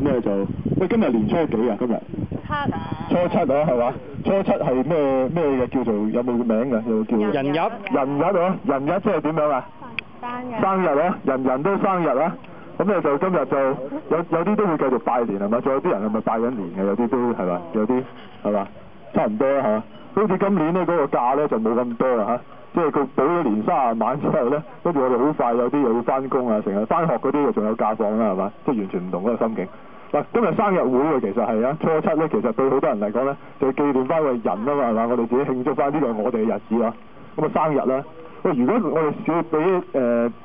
我哋就喂今日年初幾啊？今日初七啊，係嘛？初七係咩嘅叫做有冇名㗎？有叫人日啊！人日即係點樣啊？生日啊！人人都生日啊！咁咧就今日就有啲都會繼續拜年係嘛？仲有啲人係咪拜緊年嘅？有啲都係嘛？有啲係嘛？差唔多啦嚇。好似今年咧嗰個假咧就冇咁多啦嚇。即係佢補咗年30晚之後咧，跟住我哋好快有啲又要翻工啊，成日翻學嗰啲又仲有假放啦係嘛？即係完全唔同嗰個心境。嗱，今日生日會喎，其實係啊，初七咧，其實對好多人嚟講咧，就紀念翻個人啊嘛，係嘛？我哋自己慶祝翻呢個係我哋嘅日子啊。咁啊生日啦，喂，如果我哋少俾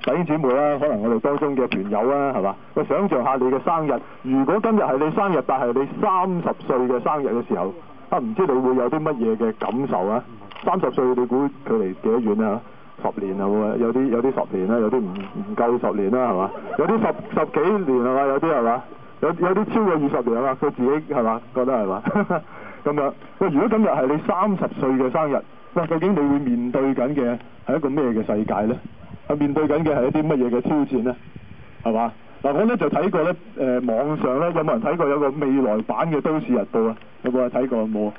弟兄姊妹啦，可能我哋當中嘅團友啊，係嘛？喂，想像下你嘅生日，如果今日係你生日，但係你30歲嘅生日嘅時候，唔知你會有啲乜嘢嘅感受啊？30歲你估距離幾多遠啊？10年啊喎，有啲10年啦，有啲唔夠10年啦，係嘛？有啲十幾年係嘛？有啲係嘛？有啲超過20年啊嘛，佢自己係嘛？覺得係嘛？咁樣喂，如果今日係你30歲嘅生日，喂，究竟你會面對緊嘅係一個咩嘅世界咧？面對緊嘅係一啲乜嘢嘅挑戰咧？係嘛？嗱，我咧就睇過咧，網上咧有冇人睇過有個未來版嘅《都市日報》啊？有冇人睇過？冇。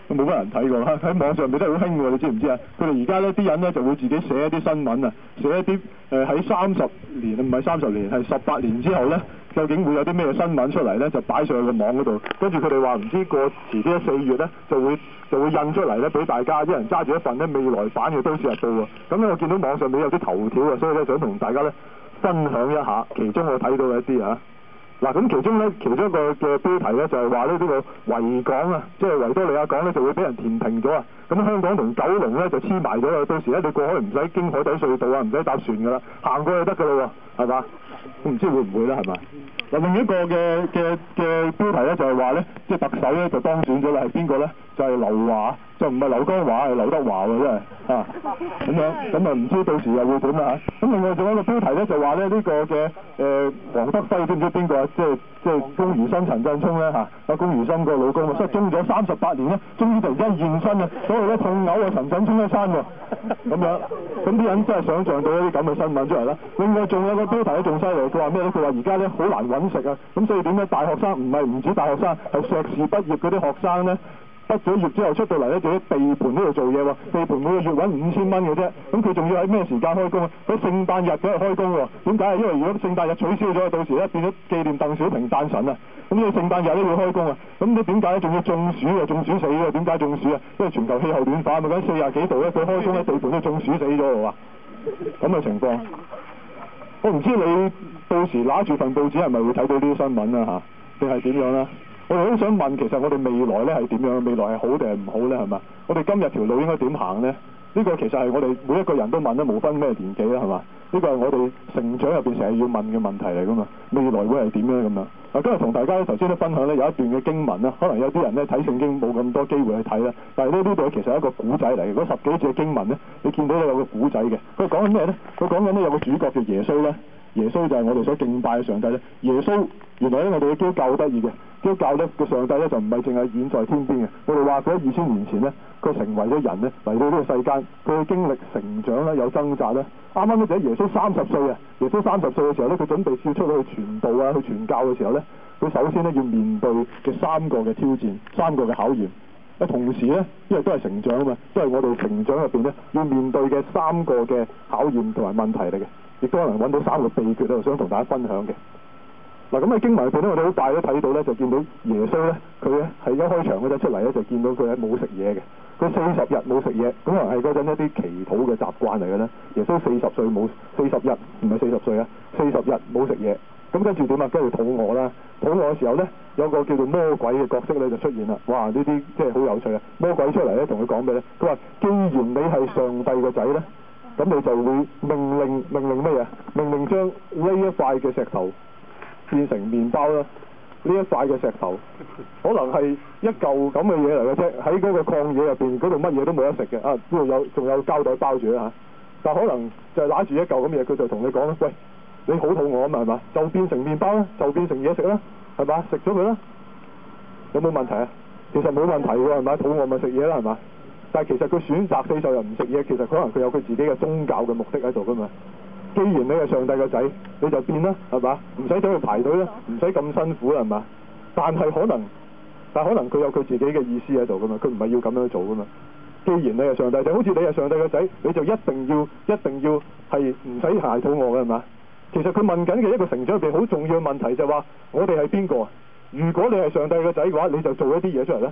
冇乜人睇過啦，喺網上面都好興喎，你知唔知啊？佢哋而家呢啲人呢就會自己寫一啲新聞啊，寫一啲喺30年唔係30年係18年之後呢，究竟會有啲咩新聞出嚟呢？就擺上去個網嗰度，跟住佢哋話唔知過遲啲4月呢，就會印出嚟呢，俾大家一人揸住一份呢未來版嘅《都市日報》喎。咁呢我見到網上面有啲頭條啊，所以呢想同大家呢分享一下，其中我睇到嘅一啲啊。嗱，咁其中一個嘅標題咧就係話呢個維港啊，即係維多利亞港咧就會俾人填平咗啊！咁香港同九龍咧就黐埋咗啦，到時咧你過海唔使經海底隧道啊，唔使搭船噶啦，行過去就得噶啦喎，係嘛？唔知會唔會啦，係嘛？嗱，另一個嘅標題咧就係話咧，即係特首咧就當選咗啦，係邊個咧？就係劉華，就唔係劉江華，係劉德華喎，真係啊咁樣，咁啊唔知到時又會點啦嚇。咁另外仲有一個標題咧就話咧呢個嘅黃德輝知唔知邊個啊？即係龔如心陳振聰咧嚇，阿龔如心個老公啊，失蹤咗38年咧，終於突然間現身啊，所以咧痛毆啊陳振聰一餐喎，咁樣，咁啲人真係想像到一啲咁嘅新聞出嚟啦。另外仲有個標題咧仲犀利，佢話咩咧？佢話而家咧好難揾食啊，咁所以點解大學生唔止大學生，係碩士畢業嗰啲學生咧？畢咗業之後出到嚟咧，就喺地盤嗰度做嘢喎，地盤每個月揾5000蚊嘅啫。咁佢仲要喺咩時間開工啊？喺聖誕日嗰日開工喎。點解啊？因為如果聖誕日取消咗，到時咧變咗紀念鄧小平誕辰啊。咁呢個聖誕日都要開工啊。咁你點解咧？仲要中暑啊？中暑死喎？點解中暑啊？因為全球氣候暖化啊嘛，咁40幾度咧，佢開工喺地盤都中暑死咗喎。咁嘅情況，我唔知你到時拿住份報紙係咪會睇到呢啲新聞啊？定係點樣啦？我哋都想問，其實我哋未來咧係點樣？未來係好定係唔好咧？係嘛？我哋今日條路應該點行咧？呢個其實係我哋每一個人都問啦，無分咩年紀啦，係嘛？呢個係我哋成長入邊成日要問嘅問題嚟噶嘛？未來會係點樣咁樣？嗱，今日同大家頭先都分享咧有一段嘅經文啦，可能有啲人咧睇聖經冇咁多機會去睇啦，但係呢度其實係一個古仔嚟嘅，嗰10幾節嘅經文咧，你見到咧有個古仔嘅，佢講緊咩咧？佢講緊咧有個主角叫耶穌咧。耶穌就係我哋所敬拜嘅上帝咧。耶穌原來咧我哋嘅基督教好得意嘅，基督教咧個上帝咧就唔係淨係遠在天邊嘅。我哋話佢喺2000年前咧，佢成為咗人咧嚟到呢個世間，佢嘅經歷成長咧有掙扎咧。啱啱咧就喺耶穌30歲啊，耶穌30歲嘅時候咧，佢準備跳出去傳道啊，去傳教嘅時候咧，佢首先咧要面對嘅3個嘅挑戰，3個嘅考驗。同時咧，因為都係成長啊嘛，都係我哋成長入邊咧要面對嘅3個嘅考驗同埋問題嚟嘅。亦都可能揾到3個秘訣咧，想同大家分享嘅。嗱，咁喺經文入邊咧，我哋好快都睇到咧，就見到耶穌咧，佢咧係一開場嗰陣出嚟咧，就見到佢係冇食嘢嘅。佢40日冇食嘢，咁可能係嗰陣一啲祈禱嘅習慣嚟嘅咧。耶穌40歲冇40日，唔係40歲啊，40日冇食嘢。咁跟住點啊？跟住肚餓啦，肚餓嘅時候咧，有個叫做魔鬼嘅角色咧就出現啦。哇！呢啲即係好有趣啊！魔鬼出嚟咧，同佢講咩咧？佢話：既然你係上帝個仔咧，咁你就會命令咩嘢？命令將呢一塊嘅石頭變成麵包啦。呢一塊嘅石頭可能係一嚿咁嘅嘢嚟嘅啫，喺嗰個曠野入邊嗰度乜嘢都冇得食嘅啊！呢度仲有膠袋包住啦嚇，但可能就係拿住一嚿咁嘅嘢，佢就同你講啦：喂，你好肚餓啊嘛，係嘛？就變成麵包啦，就變成嘢食啦，係嘛？食咗佢啦，有冇問題啊？其實冇問題喎，係咪？肚餓咪食嘢啦，係嘛？但係其實佢選擇40日唔食嘢，其實可能佢有佢自己嘅宗教嘅目的喺度㗎嘛。既然你係上帝嘅仔，你就變啦，係嘛？唔使走去排隊啦，唔使咁辛苦啦，係嘛？但可能佢有佢自己嘅意思喺度噶嘛，佢唔係要咁樣做噶嘛。既然你係上帝仔，好似你係上帝嘅仔，你就一定要係唔使捱肚餓嘅，係嘛？其實佢問緊嘅一個成長入邊好重要嘅問題就係話，我哋係邊個？如果你係上帝嘅仔嘅話，你就做一啲嘢出嚟啦。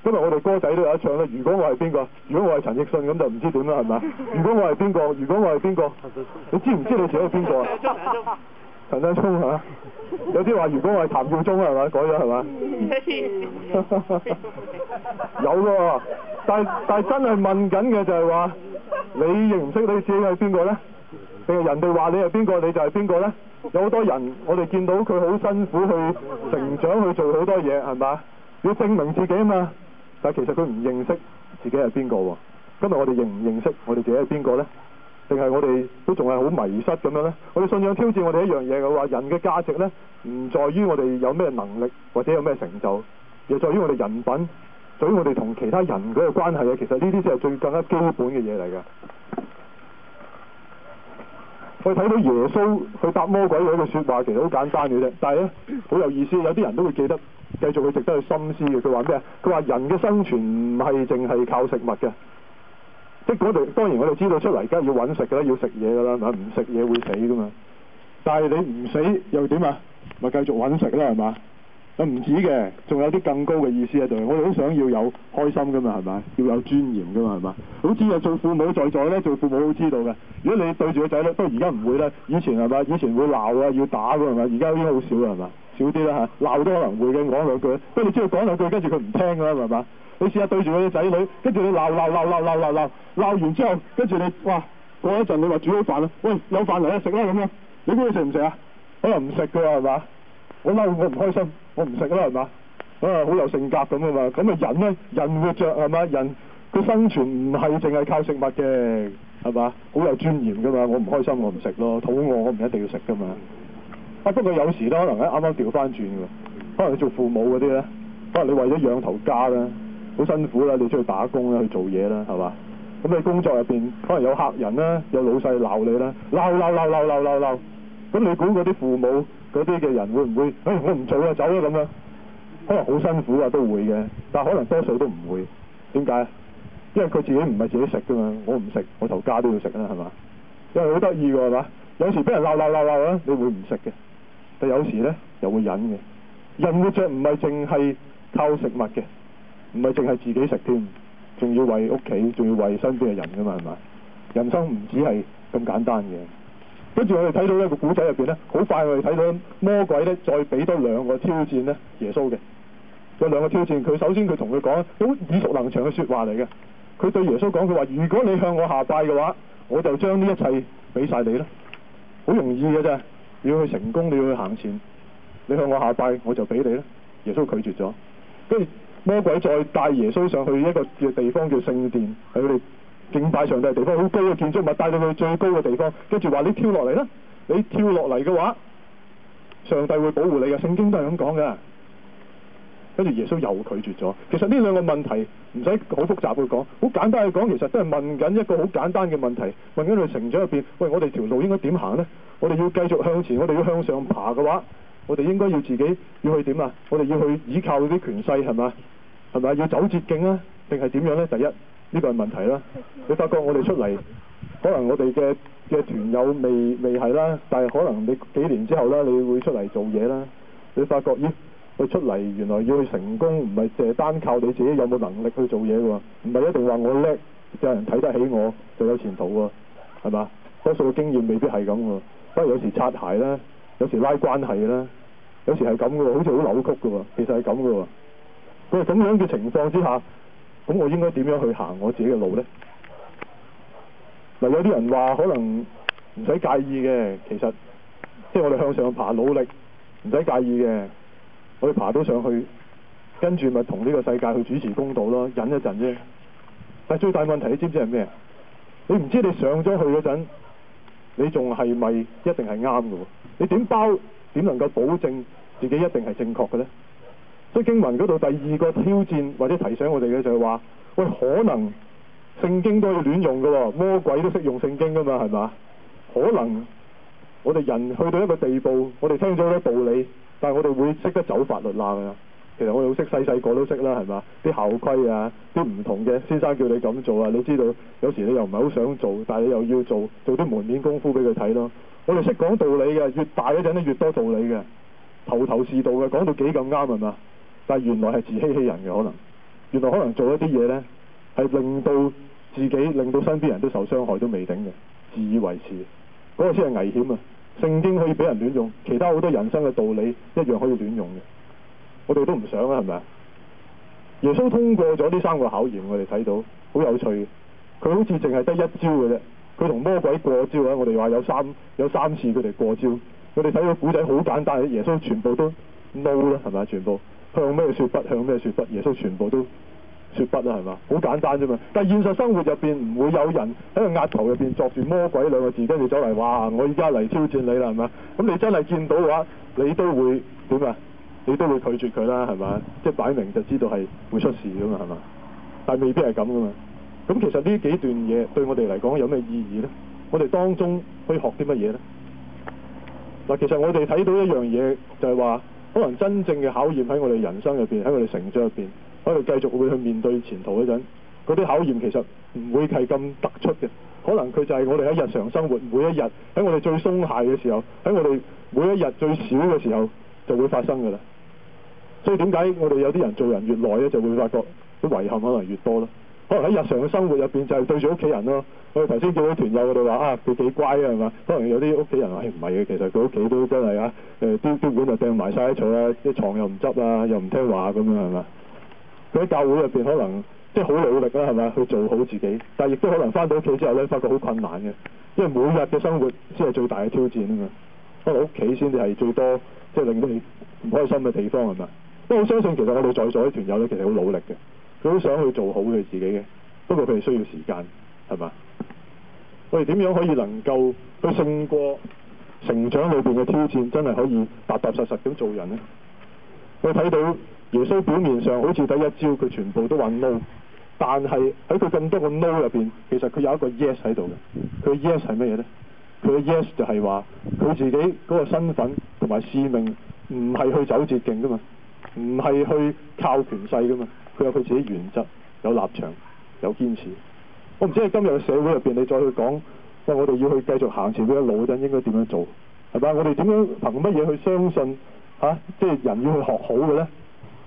今日我哋歌仔都有一唱啦。如果我係邊個？如果我係陳奕迅咁就唔知點啦，係嘛？如果我係邊個？如果我係邊個？你知唔知你自己係邊個啊？陳振聰嚇，有啲話如果我係譚耀宗係咪？改咗係嘛？有㗎，但係真係問緊嘅就係話，你認唔識你自己係邊個咧？定係人哋話你係邊個你就係邊個咧？有好多人我哋見到佢好辛苦去成長去做好多嘢係嘛？要證明自己啊嘛，但係其實佢唔認識自己係邊個喎。今日我哋認唔認識我哋自己係邊個咧？定係我哋都仲係好迷失咁樣咧？我哋信仰挑戰我哋一樣嘢嘅話，人嘅價值咧唔在於我哋有咩能力或者有咩成就，而在於我哋人品，在於我哋同其他人嗰個關係啊。其實呢啲先係最更加基本嘅嘢嚟㗎。我哋睇到耶穌去答魔鬼嗰句説話，其實好簡單嘅啫，但係咧好有意思，有啲人都會記得，繼續去值得去深思嘅。佢話咩啊？佢話人嘅生存唔係淨係靠食物嘅，即係當然我哋知道出嚟梗係要揾食㗎啦，要食嘢㗎啦，係嘛？唔食嘢會死㗎嘛。但係你唔死又點啊？咪繼續揾食啦，係嘛？唔止嘅，仲有啲更高嘅意思喺度。我哋好想要有開心㗎嘛，係咪？要有尊嚴㗎嘛，係嘛？好似啊，做父母在咧，做父母都知道嘅。如果你對住個仔咧，不過而家唔會啦。以前係嘛？以前會鬧啊，要打㗎係嘛？而家已經好少啦，係嘛？少啲啦嚇，鬧都可能會嘅，講兩句。不過你知道講兩句，跟住佢唔聽㗎啦，係嘛？你試下對住佢啲仔女，跟住你鬧完之後，跟住你哇過一陣你話煮好飯啦，喂有飯嚟啦食啦咁樣，你估佢食唔食啊？可能唔食㗎係嘛？我嬲我唔開心，我唔食啦係嘛？好有性格咁啊嘛，咁啊人咧，人活着係嘛？人佢生存唔係淨係靠食物嘅係嘛？好有尊嚴㗎嘛，我唔開心我唔食咯，肚餓我唔一定要食㗎嘛。不過有時咧可能咧啱啱調翻轉㗎，可能你做父母嗰啲咧，可能你為咗養頭家啦，好辛苦啦，你出去打工啦，去做嘢啦係嘛？咁你工作入邊可能有客人啦，有老細鬧你啦，鬧，咁你估嗰啲父母嗰啲嘅人會唔會？我唔做啦，走啦咁樣，可能好辛苦啊，都會嘅，但係可能多數都唔會。點解？因為佢自己唔係自己食㗎嘛，我唔食，我頭家都要食啦，係嘛？因為好得意㗎係嘛？有時俾人鬧咧，你會唔食嘅，但有時咧又會忍嘅。人活着唔係淨係靠食物嘅，唔係淨係自己食添，仲要為屋企，仲要為身邊嘅人㗎嘛，係嘛？人生唔止係咁簡單嘅。跟住我哋睇到呢個古仔入邊咧，好快我哋睇到魔鬼咧再俾多兩個挑戰咧耶穌嘅，有兩個挑戰。佢首先佢同佢講好耳熟能詳嘅説話嚟嘅，佢對耶穌講，佢話如果你向我下拜嘅話，我就將呢一切俾晒你啦，好容易嘅啫。你要去成功，你要去行前，你向我下拜我就俾你啦。耶穌拒絕咗，跟住魔鬼再帶耶穌上去一個嘅地方叫聖殿，係佢哋敬拜上帝嘅地方，好高嘅建築物，帶到去最高嘅地方，跟住話你跳落嚟啦，你跳落嚟嘅話，上帝會保護你嘅，聖經都係咁講嘅。跟住耶穌又拒絕咗。其實呢兩個問題唔使好複雜去講，好簡單去講，其實都係問緊一個好簡單嘅問題，問緊佢成長入邊，喂，我哋條路應該點行呢？我哋要繼續向前，我哋要向上爬嘅話，我哋應該要自己要去點啊？我哋要去依靠啲權勢係咪？係咪要走捷徑啊？定係點樣呢？第一。呢個係問題啦，你發覺我哋出嚟，可能我哋嘅團友未係啦，但係可能你幾年之後啦，你會出嚟做嘢啦，你發覺咦，佢出嚟原來要去成功，唔係淨係單靠你自己有冇能力去做嘢喎，唔係一定話我叻，有人睇得起我就有前途喎，係嘛？多數嘅經驗未必係咁喎，不過有時擦鞋啦，有時拉關係啦，有時係咁嘅喎，好似好扭曲嘅喎，其實係咁嘅喎，佢係咁樣嘅情況之下。咁我應該點樣去行我自己嘅路呢？嗱，有啲人話可能唔使介意嘅，其實即係我哋向上爬，努力唔使介意嘅，我哋爬到上去，跟住咪同呢個世界去主持公道咯，忍一陣啫。但係最大問題你知唔知係咩？你唔知你上咗去嗰陣，你仲係咪一定係啱嘅喎？你點能夠保證自己一定係正確嘅呢？所以經文嗰度第二個挑戰或者提醒我哋嘅就係話，喂，可能聖經都可以亂用㗎喎，魔鬼都識用聖經㗎嘛，係嘛？可能我哋人去到一個地步，我哋聽咗好多道理，但係我哋會識得走法律罅㗎。其實我哋好識，細細個都識啦，係嘛？啲校規啊，啲唔同嘅先生叫你咁做啊，你知道有時你又唔係好想做，但係你又要做啲門面功夫俾佢睇咯。我哋識講道理嘅，越大嗰陣咧越多道理嘅，頭頭是道嘅，講到幾咁啱係嘛？但係原來係自欺欺人嘅可能，原來可能做一啲嘢呢，係令到自己令到身邊人都受傷害都未定嘅，自以為是，嗰個先係危險啊！聖經可以俾人亂用，其他好多人生嘅道理一樣可以亂用嘅。我哋都唔想啊，係咪啊？耶穌通過咗呢3個考驗，我哋睇到好有趣嘅。佢好似淨係得一招嘅啫。佢同魔鬼過招啊！我哋話有三次佢哋過招。我哋睇到古仔好簡單，耶穌全部都 no 啦，係咪？全部向咩說不，向咩說不，耶穌全部都說不啦，係嘛？好簡單啫嘛。但係現實生活入邊唔會有人喺個額頭入邊作住魔鬼2個字，跟住走嚟話我而家嚟挑戰你啦，係嘛？咁你真係見到嘅話，你都會點啊？你都會拒絕佢啦，係嘛？即係擺明就知道係會出事㗎嘛，係嘛？但係未必係咁㗎嘛。咁其實呢幾段嘢對我哋嚟講有咩意義呢？我哋當中可以學啲乜嘢呢？嗱，其實我哋睇到一樣嘢就係話，可能真正嘅考驗喺我哋人生入邊，喺我哋成長入邊，我哋繼續會去面對前途嗰陣，嗰啲考驗其實唔會係咁突出嘅。可能佢就係我哋喺日常生活每一日，喺我哋最鬆懈嘅時候，喺我哋每一日最少嘅時候就會發生㗎啦。所以點解我哋有啲人做人越耐咧，就會發覺啲遺憾可能越多咯。可能喺日常嘅生活入邊就係對住屋企人咯。我哋頭先見到團友，我哋話啊佢幾乖啊，係嘛？可能有啲屋企人話唔係嘅，其實佢屋企都真係啊啲碗就掟埋晒喺坐啊，啲床又唔執啊，又唔聽話咁樣係嘛？佢喺教會入邊可能即係好努力啦，係嘛？去做好自己，但係亦都可能翻到屋企之後咧，發覺好困難嘅，因為每日嘅生活先係最大嘅挑戰啊嘛。可能屋企先至係最多即係令到你唔開心嘅地方係嘛？因為我相信其實我哋在座啲團友咧，其實好努力嘅。佢好想去做好佢自己嘅，不過佢哋需要時間，係嘛？我哋點樣可以能夠去勝過成長裏邊嘅挑戰，真係可以踏踏實實咁做人呢？我哋睇到耶穌表面上好似得一招，佢全部都話 no， 但係喺佢咁多個 no 入邊，其實佢有一個 yes 喺度嘅。佢嘅 yes 係乜嘢呢？佢嘅 yes 就係話佢自己嗰個身份同埋使命唔係去走捷徑噶嘛，唔係去靠權勢噶嘛。佢有佢自己原則，有立場，有堅持。我唔知喺今日嘅社會入邊，你再去講，我哋要去繼續行前面嘅路嗰陣，應該點樣做？係嘛？我哋點樣憑乜嘢去相信即係人要去學好嘅呢？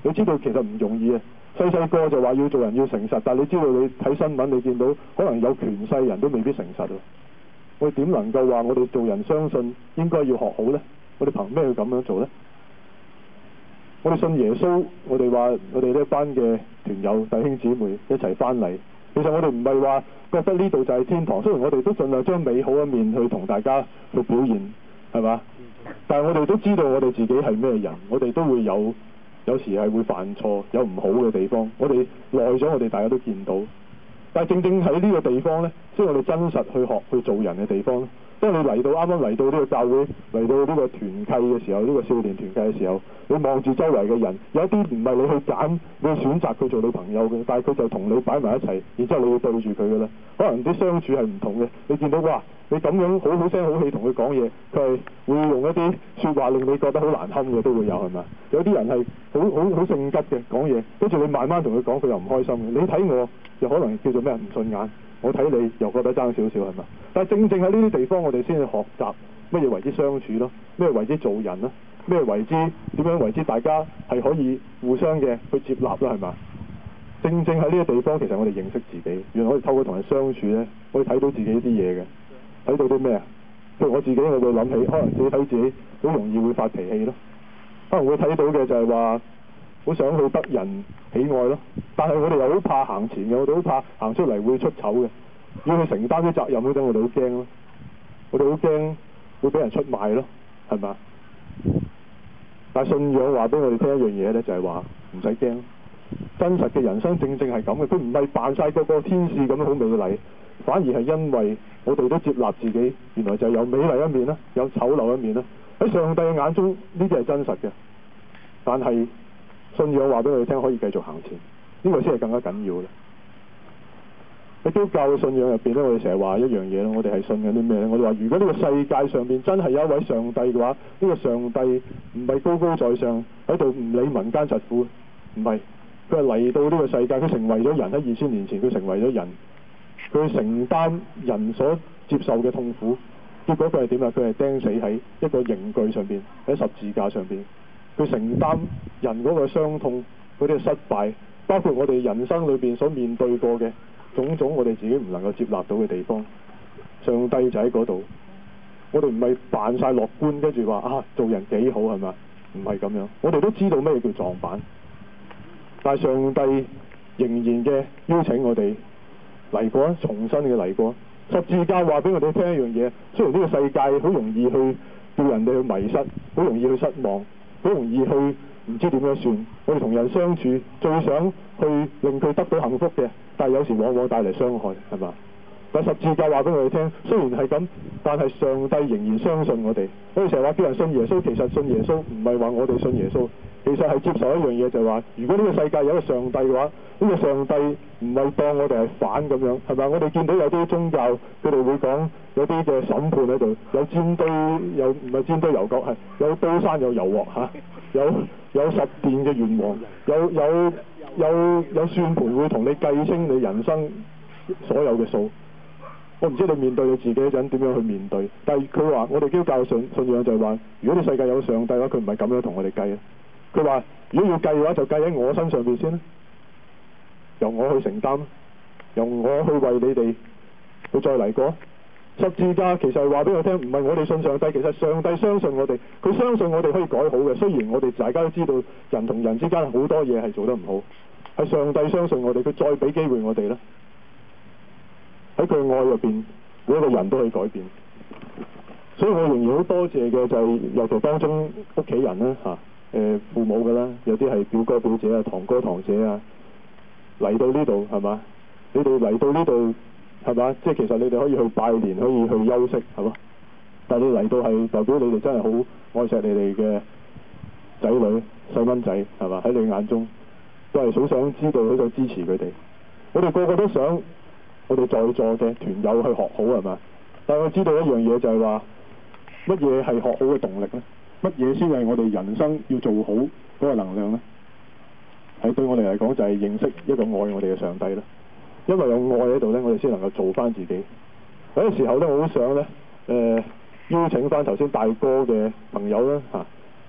你知道其實唔容易啊！細細個就話要做人要誠實，但係你知道你睇新聞，你見到可能有權勢人都未必誠實喎。我哋點能夠話我哋做人相信應該要學好呢？我哋憑咩去咁樣做呢？我哋信耶穌，我哋話我哋呢一班嘅團友弟兄姊妹一齊翻嚟。其實我哋唔係話覺得呢度就係天堂，雖然我哋都盡量將美好一面去同大家去表現，係嘛？但係我哋都知道我哋自己係咩人，我哋都會有時係會犯錯，有唔好嘅地方。我哋耐咗，我哋大家都見到。但係正正喺呢個地方呢，即係我哋真實去學去做人嘅地方咧。當你嚟到啱啱嚟到呢個教會，嚟到呢個團契嘅時候，呢個少年團契嘅時候，你望住周圍嘅人，有一啲唔係你去揀，你去選擇佢做你朋友嘅，但係佢就同你擺埋一齊，然之後你要對住佢嘅啦。可能啲相處係唔同嘅，你見到哇，你咁樣好好聲好氣同佢講嘢，佢係會用一啲説話令你覺得好難堪嘅，都會有係嘛？有啲人係好性急嘅講嘢，跟住你慢慢同佢講，佢又唔開心嘅。你睇我又可能叫做咩唔順眼。我睇你又覺得爭少少係嘛？但係正正喺呢啲地方，我哋先去學習乜嘢為之相處咯，咩為之做人咯，咩為之點樣為之大家係可以互相嘅去接納啦，係嘛？正正喺呢個地方，其實我哋認識自己，原來我哋透過同人相處呢，我哋睇到自己啲嘢嘅，睇到啲咩啊？譬如我自己，我會諗起，可能自己睇自己好容易會發脾氣咯，可能會睇到嘅就係話好想去得人喜愛咯，但係我哋又好怕行前嘅，我哋好怕行出嚟會出醜嘅，要去承擔啲責任嗰陣，我哋好驚咯，我哋好驚會俾人出賣咯，係嘛？但係信仰話俾我哋聽一樣嘢呢，就係話唔使驚，真實嘅人生正正係咁嘅，佢唔係扮晒個天使咁樣好美麗，反而係因為我哋都接納自己，原來就有美麗一面啦，有醜陋一面啦。喺上帝嘅眼中呢啲係真實嘅，但係信仰話俾我哋聽可以繼續行前，呢個先係更加緊要嘅。喺基督教嘅信仰入邊咧，我哋成日話一樣嘢咧，我哋係信緊啲咩咧？我哋話如果呢個世界上邊真係有一位上帝嘅話，呢個上帝唔係高高在上喺度唔理民間疾苦，唔係，佢係嚟到呢個世界，佢成為咗人，喺2000年前佢成為咗人，佢承擔人所接受嘅痛苦，結果佢係點啊？佢係釘死喺一個刑具上邊，喺十字架上邊，佢承擔人嗰個傷痛，嗰啲失敗，包括我哋人生裏邊所面對過嘅種種我哋自己唔能夠接納到嘅地方，上帝就喺嗰度。我哋唔係扮晒樂觀，跟住話啊做人幾好係嘛？唔係咁樣。我哋都知道咩叫撞板，但係上帝仍然嘅邀請我哋嚟過，重新嘅嚟過。十字架話俾我哋聽一樣嘢，雖然呢個世界好容易去叫人哋去迷失，好容易去失望，好容易去唔知點樣算。我哋同人相處最想去令佢得到幸福嘅，但係有時往往帶嚟傷害，係嘛？但十字架話俾我哋聽，雖然係咁，但係上帝仍然相信我哋。我哋成日話叫人信耶穌，其實信耶穌唔係話我哋信耶穌，其實係接受一樣嘢，就係話，如果呢個世界有一個上帝嘅話，呢個上帝唔係當我哋係反咁樣，係咪？我哋見到有啲宗教，佢哋會講有啲嘅審判喺度，有煎堆，有唔係煎堆油角，係有刀山有油鑊嚇，有十殿嘅閻王，有算盤會同你計清你人生所有嘅數。我唔知你面對你自己嗰陣點樣去面對，但係佢話我哋基督教信仰就係話，如果你世界有上帝嘅話，佢唔係咁樣同我哋計啊。佢話如果要計嘅話，就計喺我身上邊先啦，由我去承擔，由我去為你哋去再嚟過。十字架其實係話俾我聽，唔係我哋信上帝，其實上帝相信我哋，佢相信我哋可以改好嘅。雖然我哋大家都知道人同人之間好多嘢係做得唔好，係上帝相信我哋，佢再俾機會我哋啦。喺佢嘅愛入邊，每一個人都可以改變。所以我仍然好多謝嘅就係尤其當中屋企人啦嚇，父母㗎啦，有啲係表哥表姐啊、堂哥堂姐啊，嚟到呢度係嘛？你哋嚟到呢度係嘛？即係其實你哋可以去拜年，可以去休息係嘛？但係你嚟到係代表你哋真係好愛錫你哋嘅仔女細蚊仔係嘛？喺你眼中都係好想知道，好想支持佢哋。我哋個個都想。我哋在座嘅團友去學好係嘛？但係我知道一樣嘢就係話，乜嘢係學好嘅動力呢？乜嘢先係我哋人生要做好嗰個能量呢？係對我哋嚟講就係認識一個愛我哋嘅上帝啦。因為有愛喺度呢，我哋先能夠做翻自己。有啲時候呢，我好想呢，邀請翻頭先大哥嘅朋友啦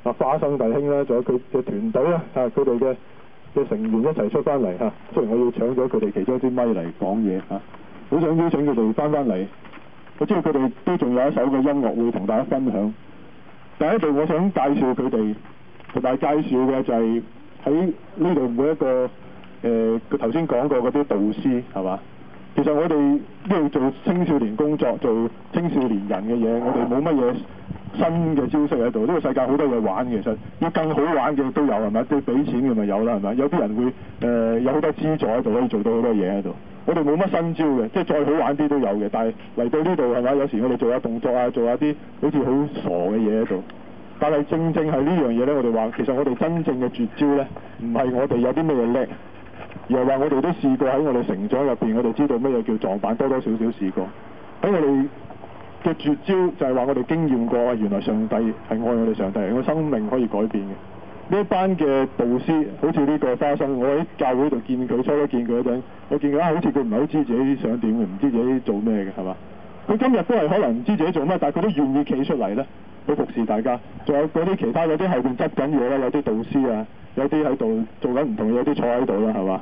嚇，花生弟兄啦，仲有佢嘅團隊啦嚇，佢哋嘅成員一齊出翻嚟嚇，雖然我要搶咗佢哋其中一支咪嚟講嘢嚇，好想邀請佢哋翻嚟。我知道佢哋都仲有一首嘅音樂會同大家分享。第一度我想介紹佢哋，同埋介紹嘅就係喺呢度每一個佢頭先講過嗰啲導師係嘛？其實我哋呢度做青少年工作，做青少年人嘅嘢，我哋冇乜嘢新嘅招式喺度。呢個世界好多嘢玩，其實要更好玩嘅都有係咪？都俾錢嘅咪有啦係咪？有啲人會有好多資助喺度，可以做到好多嘢喺度。我哋冇乜新招嘅，即係再好玩啲都有嘅。但係嚟到呢度係咪？有時我哋做下動作啊，做下啲好似好傻嘅嘢喺度。但係正正係呢樣嘢呢，我哋話其實我哋真正嘅絕招呢，唔係我哋有啲咩嘢叻，而係話我哋都試過喺我哋成長入邊，我哋知道乜嘢叫撞板，多多少少試過。喺我哋嘅絕招就係話我哋經驗過，原來上帝係愛我哋，上帝係我生命可以改變嘅。呢一班嘅導師，好似呢個花生，我喺教會度見佢，初初見佢嗰陣，我見佢好似佢唔係好知自己想點嘅，唔知自己做咩嘅係嘛？佢今日都係可能唔知自己做咩，但係佢都願意企出嚟呢，去服侍大家。仲有嗰啲其他有啲後邊執緊嘢啦，有啲導師啊，有啲喺度做緊唔同嘢，有啲坐喺度啦係嘛？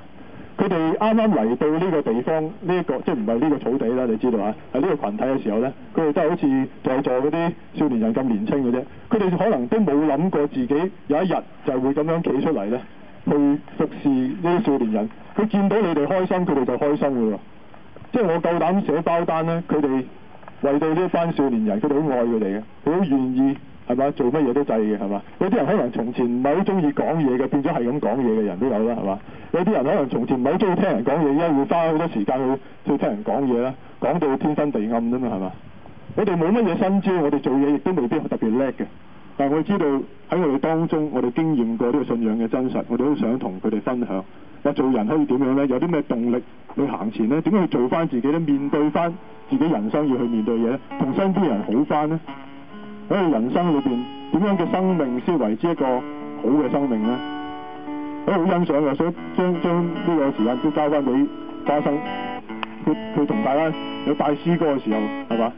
佢哋啱啱嚟到呢個地方，呢一個即係唔係呢個草地啦，你知道啊？係呢個群體嘅時候呢，佢哋都係好似在座嗰啲少年人咁年輕嘅啫。佢哋可能都冇諗過自己有一日就係會咁樣企出嚟呢，去服侍呢啲少年人。佢見到你哋開心，佢哋就開心嘅喎。即係我夠膽寫包單呢，佢哋為到呢一班少年人，佢哋好愛佢哋嘅，佢好願意係嘛，做乜嘢都制嘅係嘛。有啲人可能從前唔係好中意講嘢嘅，變咗係咁講嘢嘅人都有啦係嘛。有啲人可能從前唔係好中意聽人講嘢，而家會花好多時間去聽人講嘢啦，講到天昏地暗啫嘛係嘛。我哋冇乜嘢新招，我哋做嘢亦都未必特別叻嘅，但係我哋知道喺我哋當中，我哋經驗過呢個信仰嘅真實，我哋都想同佢哋分享。話做人可以點樣呢？有啲咩動力去行前呢？點樣去做翻自己呢？面對翻自己人生要去面對嘅嘢呢？同身邊人好翻呢？喺我哋人生裏邊，點樣嘅生命先為之一個好嘅生命呢？我好欣賞嘅，所以將呢個時間都交翻俾花生，佢同大家有帶詩歌嘅時候，係嘛？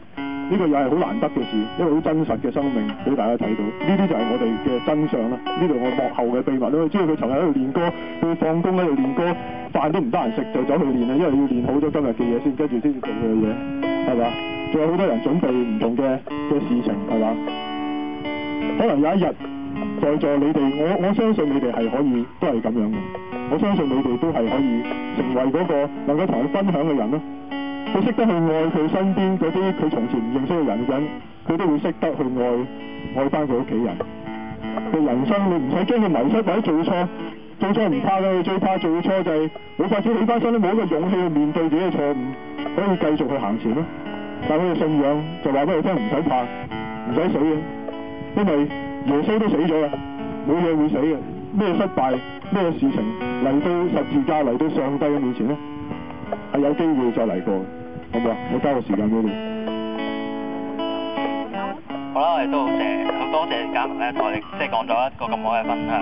呢個又係好難得嘅事，一個好真實嘅生命俾大家睇到。呢啲就係我哋嘅真相啦。呢度我幕後嘅秘密咯。知道佢尋日喺度練歌，佢放工喺度練歌，飯都唔得閒食就走去練啦，因為要練好咗今日嘅嘢先，跟住先至做佢嘅嘢，係嘛？仲有好多人準備唔同嘅事情，係嘛？可能有一日在座你哋，我相信你哋係可以都係咁樣嘅。我相信你哋都係可以成為嗰個能夠同佢分享嘅人咯。佢識得去愛佢身邊嗰啲佢從前唔認識嘅人，佢都會識得去愛翻佢屋企人。佢人生你唔使驚佢迷失或者做錯唔怕嘅，最怕做錯就係冇法子起翻身，都冇一個勇氣去面對自己嘅錯誤，可以繼續去行前咯。但係佢嘅信仰就話俾你聽，唔使怕，唔使死嘅，因為耶穌都死咗嘅，冇嘢會死嘅。咩失敗咩事情嚟到十字架嚟到上帝嘅面前咧，係有機會再嚟過嘅。好唔好啊？我交個時間俾你。好啦，我哋都好多謝嘉文咧，同我哋即係講咗一個咁好嘅分享。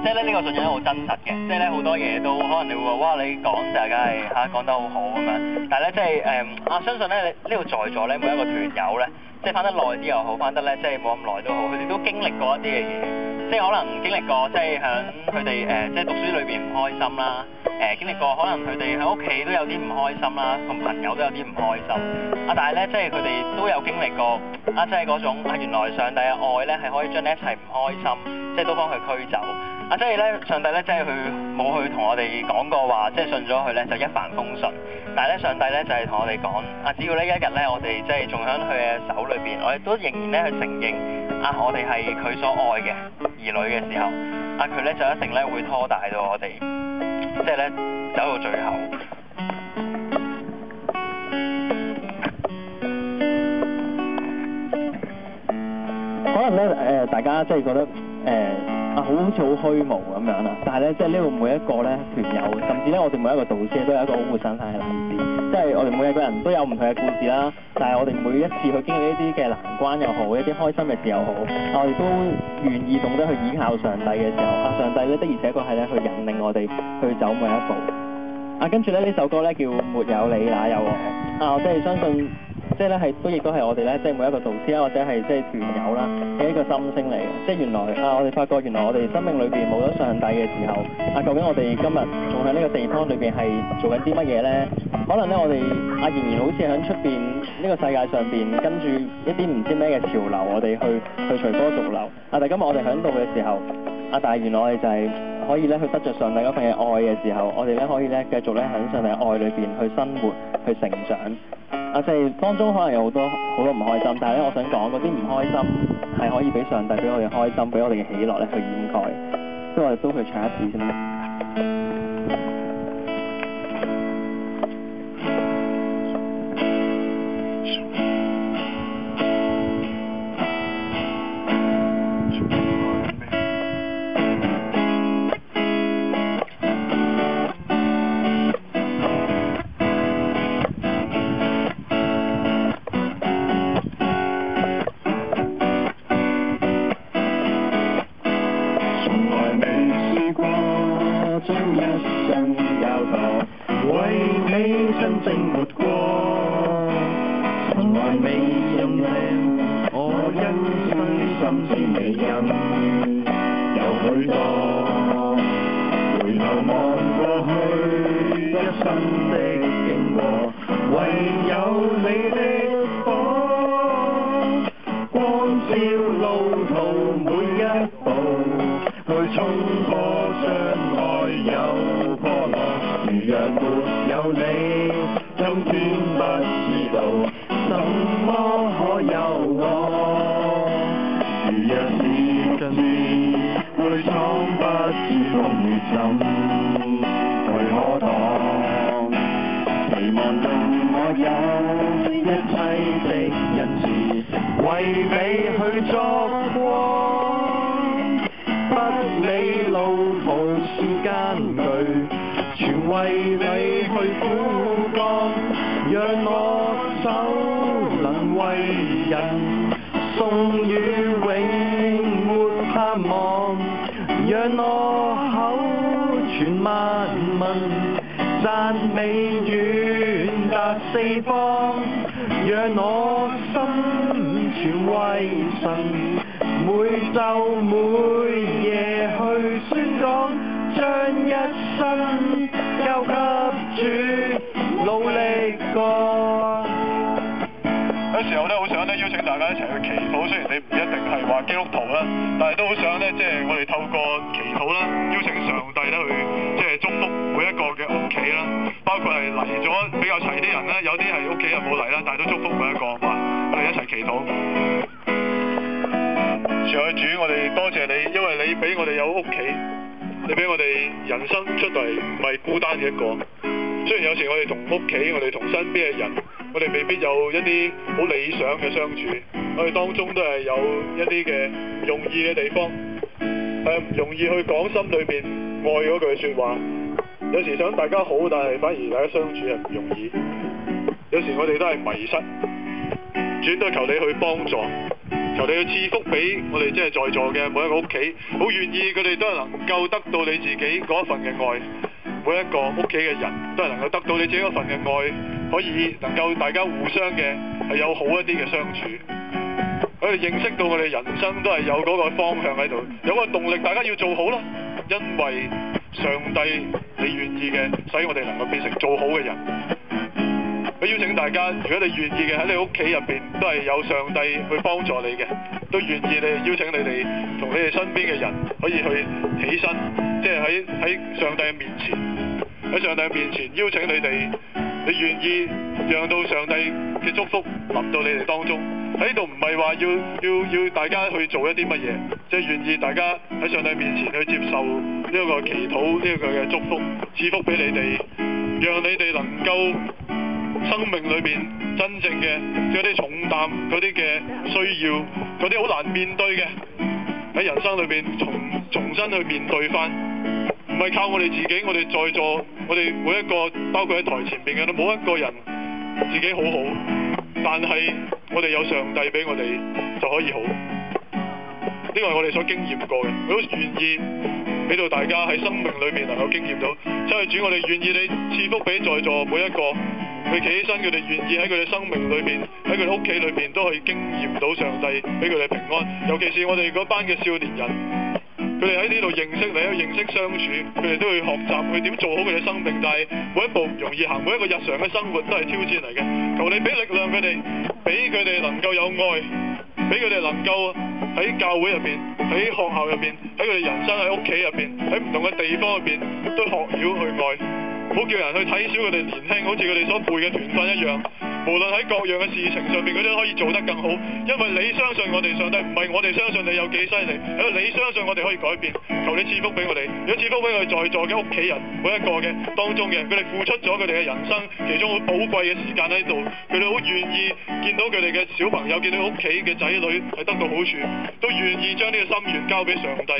即係咧呢個信仰好真實嘅，即係咧好多嘢都可能你會話哇，你講就梗係講得好好咁樣。但係咧即係相信咧呢度在座咧每一個團友咧，即係翻得耐啲又好，翻得咧即係冇咁耐都好，佢哋都經歷過一啲嘅嘢。即係可能經歷過，即係響佢哋即係讀書裏邊唔開心啦，經歷過可能佢哋喺屋企都有啲唔開心啦，同朋友都有啲唔開心。但係咧，即係佢哋都有經歷過即係嗰種原來上帝嘅愛咧係可以將你一切唔開心，即係都幫佢驅走。即係咧，上帝咧，即係佢冇去同我哋講過話，即係信咗佢咧就一帆風順。但係咧，上帝咧就係同我哋講，只要呢一日咧，我哋即係仲喺佢嘅手裏邊，我哋都仍然咧去承認我哋係佢所愛嘅兒女嘅時候，佢咧就一定咧會拖帶到我哋，即係咧走到最後。可能咧大家即係覺得好似好虛無咁樣啦，但係咧即係呢度每一個咧團友，甚至咧我哋每一個導師都有一個好活生生嘅例子，即係我哋每一個人都有唔同嘅故事啦。但係我哋每一次去經歷呢啲嘅難關又好，一啲開心嘅事又好，我哋都願意懂得去依靠上帝嘅時候，上帝咧的而且確係咧去引領我哋去走每一步。跟住咧呢首歌咧叫沒有你哪有我，我即係相信。即係咧係亦都係我哋咧，即係每一個導師啦，或者係即係團友啦嘅一個心聲嚟嘅。即係原來我哋發覺原來我哋生命裏邊冇咗上帝嘅時候，究竟我哋今日仲喺呢個地方裏邊係做緊啲乜嘢咧？可能咧我哋仍然好似喺出邊呢個世界上邊跟住一啲唔知咩嘅潮流，我哋去隨波逐流。但係今日我哋喺度嘅時候，但係原來我哋就係可以咧去得着上帝嗰份嘅愛嘅時候，我哋咧可以咧繼續咧喺上帝嘅愛裏邊去生活、去成長。即係當中可能有好多唔開心，但係咧，我想講嗰啲唔開心係可以俾上帝俾我哋開心，俾我哋嘅喜樂咧去掩蓋。所以我哋都去唱一次先啦。為你去作過。艱巨，全為你去苦幹，讓我手能為人送予永沒盼望，讓我口傳萬民讚美遠達四方，讓我心全為神，每晝每夜去宣講，將一生交給主，努力過。有時候咧，好想咧邀請大家一齊去祈禱。雖然你唔一定係話基督徒啦，但係都好想咧，即係我哋透過祈禱啦，邀請上帝咧去即係祝福每一個嘅屋企啦，包括係嚟咗比較齊啲人啦，有啲係屋企人冇嚟啦，但係都祝福每一個，好嘛？我哋一齊祈禱。主啊，主，我哋多謝你，因為你俾我哋有屋企，你俾我哋人生出嚟唔係孤單嘅一個。雖然有時我哋同屋企，我哋同身邊嘅人，我哋未必有一啲好理想嘅相處，我哋當中都係有一啲嘅唔容易嘅地方，唔容易去講心裏邊愛嗰句説話。有時想大家好，但係反而大家相處係唔容易。有時我哋都係迷失，主都求你去幫助，求你去賜福俾我哋即係在座嘅每一個屋企，好願意佢哋都係能夠得到你自己嗰一份嘅愛。每一個屋企嘅人都係能夠得到你自己嗰份嘅愛，可以能夠大家互相嘅係有好一啲嘅相處，我哋認識到我哋人生都係有嗰個方向喺度，有個動力，大家要做好啦，因為上帝你願意嘅，使我哋能夠變成做好嘅人。我邀請大家，如果你願意嘅喺你屋企入邊都係有上帝去幫助你嘅，都願意你邀請你哋同你哋身邊嘅人可以去起身，即係喺上帝嘅面前，喺上帝嘅面前邀請你哋，你願意讓到上帝嘅祝福臨到你哋當中。喺度唔係話要大家去做一啲乜嘢，即係願意大家喺上帝面前去接受呢一個祈禱，呢一個嘅祝福，賜福俾你哋，讓你哋能夠生命裏邊真正嘅嗰啲重擔、嗰啲嘅需要、嗰啲好難面對嘅喺人生裏邊重新去面對翻，唔係靠我哋自己，我哋在座，我哋每一個包括喺台前邊嘅都冇一個人自己好好，但係我哋有上帝俾我哋就可以好，呢個係我哋所經驗過嘅，我都願意俾到大家喺生命裏面能夠經驗到。真係主，我哋願意你賜福俾在座每一個。佢企起身，佢哋願意喺佢哋生命裏邊，喺佢哋屋企裏邊都可以經驗到上帝俾佢哋平安。尤其是我哋嗰班嘅少年人，佢哋喺呢度認識你，喺度認識相處，佢哋都會學習去點做好佢哋生命。但係每一步唔容易行，每一個日常嘅生活都係挑戰嚟嘅。求你俾力量佢哋，俾佢哋能夠有愛，俾佢哋能夠喺教會入邊，喺學校入邊，喺佢哋人生喺屋企入邊，喺唔同嘅地方入邊都學曉去愛。唔好叫人去睇小佢哋年輕，好似佢哋所背嘅團訓一樣。無論喺各樣嘅事情上邊，佢都可以做得更好。因為你相信我哋上帝，唔係我哋相信你有幾犀利，因為你相信我哋可以改變。求你賜福俾我哋，如果賜福俾我哋在座嘅屋企人，每一個嘅當中嘅，佢哋付出咗佢哋嘅人生其中好寶貴嘅時間喺度，佢哋好願意見到佢哋嘅小朋友，見到屋企嘅仔女係得到好處，都願意將呢個心願交俾上帝。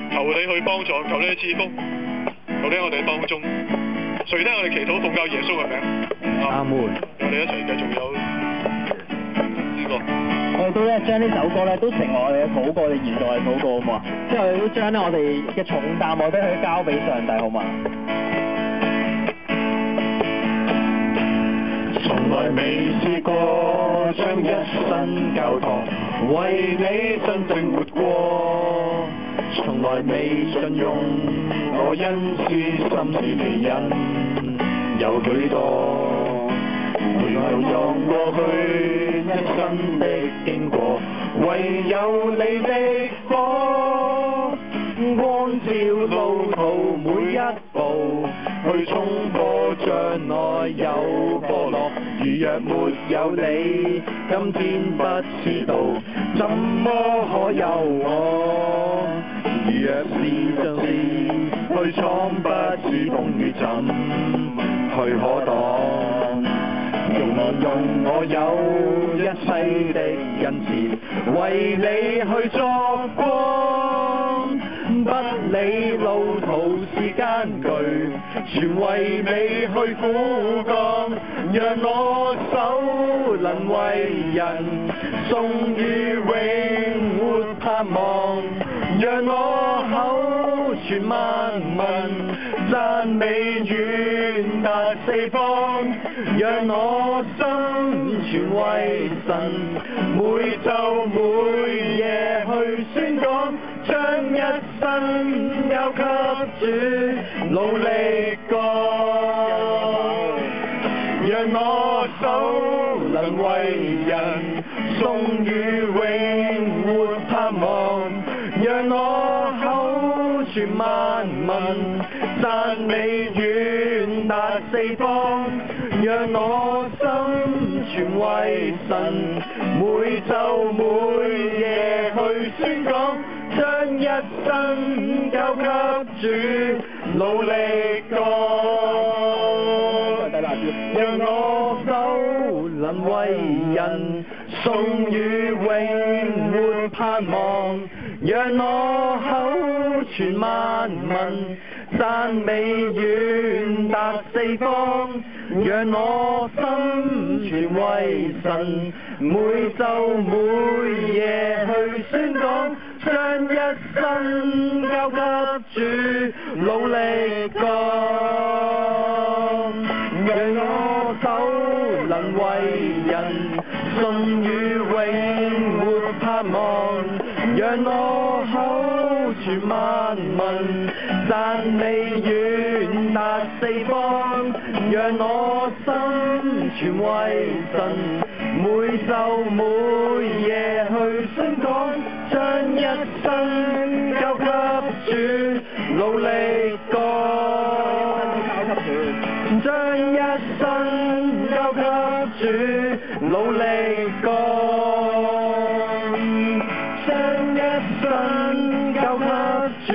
求你去幫助，求你去賜福，求你喺我哋當中。垂聽我哋祈禱，奉教耶穌嘅名。阿門。我哋一齊繼續有呢個。我哋都咧將呢首歌咧都成為我哋嘅禱告，我哋現代嘅禱告好嘛？即係我哋都將咧我哋嘅重擔，我哋去交俾上帝好嘛？從來未試過將一生交託，為你真正活過。從來未盡用我恩賜心事離人有許多，回頭望過去一生的經過，唯有你的火光照路途每一步，去衝破障礙有波浪。如若沒有你，今天不知道怎麼可有我。如若是像是去闖，不知風雨怎去可擋。用我有一切的恩賜，為你去作光，不理路途是艱巨，全為你去苦幹，讓我手能為人送予永活盼望，讓我口傳萬民讚美遠達四方，讓我心全為神每晝每夜去宣講，將一生交給主努力幹，讓我手能為人送予永活盼望，讓我口傳萬民讚美遠達四方，讓我心全為神每晝每夜去宣講，將一生交給主努力幹，讓我手能為人送予永活盼望，讓我口傳萬民讚美遠達四方，讓我心全為神每晝每夜去宣講，將一生交給主努力幹，讓我手能為人送予永活盼望，讓我口傳萬民讚美遠達四方，讓我心全為神每晝每夜去宣講，將一生交給主努力幹，將一生交給主努力幹，將一生交給主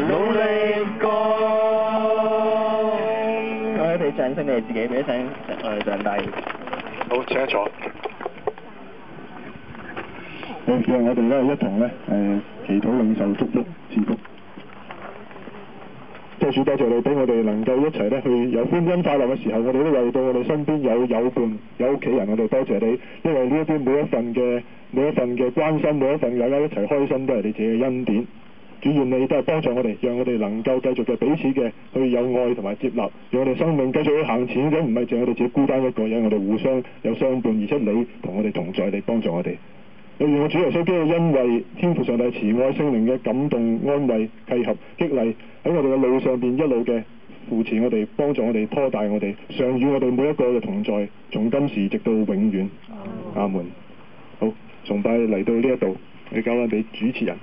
努力幹。各位俾掌聲你哋自己，俾一聲我哋上帝。好，請坐。好，讓我哋咧一同咧祈禱領受祝福賜福。多謝多謝你俾我哋能夠一齊咧去有歡欣快樂嘅時候，我哋都為到我哋身邊有伴有屋企人，我哋多謝你，因為呢一啲每一份嘅關心，每一份大家一齊開心都係你自己嘅恩典。主願你都係幫助我哋，讓我哋能夠繼續嘅彼此嘅去有愛同埋接納，讓我哋生命繼續去行前嘅，唔係淨係我哋自己孤單一個，因為我哋互相有相伴，而且你同我哋同在，你幫助我哋。又願我主耶穌基督因為天父上帝慈愛聖靈嘅感動、安慰、契合、激勵，喺我哋嘅路上邊一路嘅扶持我哋、幫助我哋、拖帶我哋，常與我哋每一個嘅同在，從今時直到永遠。阿門。好，崇拜嚟到呢一度，你交翻俾主持人。